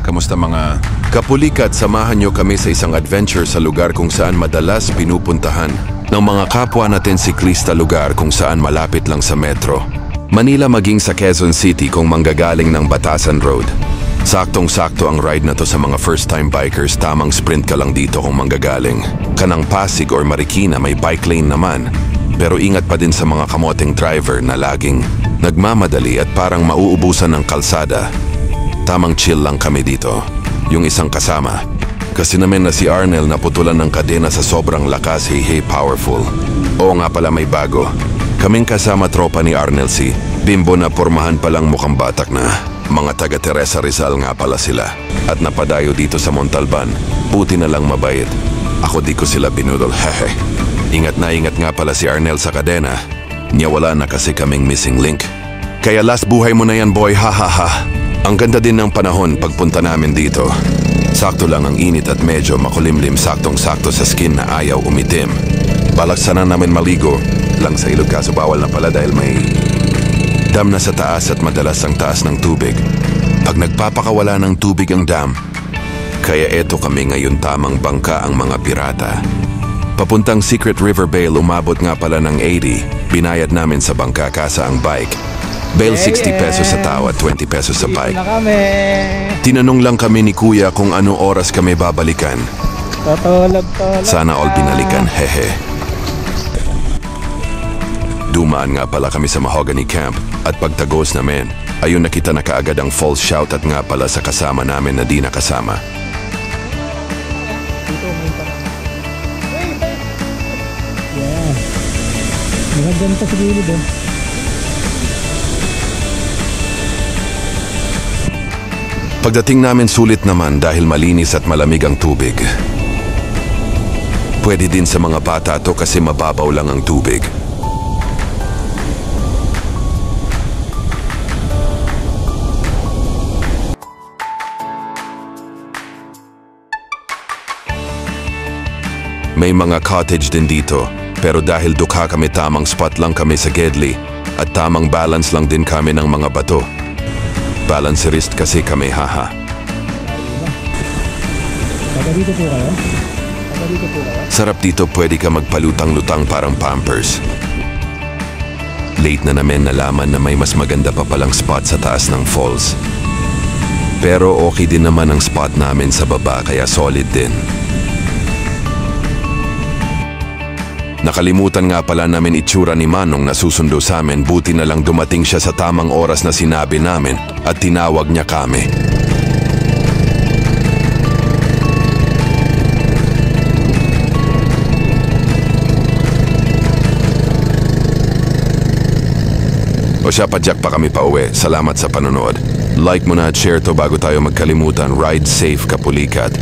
Kamusta mga... Kapulikat, samahan nyo kami sa isang adventure sa lugar kung saan madalas pinupuntahan ng mga kapwa natin siklista, lugar kung saan malapit lang sa metro. Manila maging sa Quezon City kung manggagaling ng Batasan Road. Saktong-sakto ang ride na to sa mga first-time bikers, tamang sprint ka lang dito kung manggagaling kanang Pasig or Marikina, may bike lane naman. Pero ingat pa din sa mga kamoteng driver na laging nagmamadali at parang mauubusan ng kalsada. Tamang chill lang kami dito. Yung isang kasama, kasi namin na si Arnel, naputulan ng kadena sa sobrang lakas, hey powerful. Oo nga pala, may bago. Kaming kasama tropa ni Arnel, si Bimbo na pormahan palang mukhang batak na. Mga taga Teresa Rizal nga pala sila. At napadayo dito sa Montalban, buti na lang mabait. Ako di ko sila binudol, hehe. Ingat nga pala si Arnel sa kadena. Niya wala na kasi kaming missing link. Kaya last buhay mo na yan, boy, hahaha. Ang ganda din ng panahon pagpunta namin dito. Sakto lang ang init at medyo makulimlim, saktong-sakto sa skin na ayaw umitim. Balak sana namin maligo lang sa ilog, kaso bawal na pala dahil may dam na sa taas at madalas ang taas ng tubig. Pag nagpapakawala ng tubig ang dam, kaya eto kami ngayon, tamang bangka ang mga pirata. Papuntang Secret River Bay, umabot nga pala ng 80. Binayad namin sa bangka, kasa ang bike. Bail 60 pesos sa tao at 20 pesos sa bike. Tinanong lang kami ni Kuya kung ano oras kami babalikan. Sana all binalikan, hehe. Dumaan nga pala kami sa Mahogany Camp at pagtagos namin, ayun nakita na kaagad ang false shout at nga pala sa kasama namin na di nakasama. Yeah. Maganda sa gilid eh. Pagdating namin, sulit naman dahil malinis at malamig ang tubig. Pwede din sa mga bata to kasi mababaw lang ang tubig. May mga cottage din dito, pero dahil dukha kami, tamang spot lang kami sa Gedli at tamang balance lang din kami ng mga bato. Balancerist kasi kami, haha. Dito po kayo? Dito po kayo? Sarap dito, pwede ka magpalutang-lutang parang Pampers. Late na namin nalaman na may mas maganda pa palang spot sa taas ng falls. Pero okay din naman ang spot namin sa baba, kaya solid din. Nakalimutan nga pala namin itsura ni Manong na susundo sa amin, buti na lang dumating siya sa tamang oras na sinabi namin at tinawag niya kami. O siya, padyak pa kami pa uwi. Salamat sa panonood. Like mo na at share to bago tayo magkalimutan. Ride safe, Kapulikat.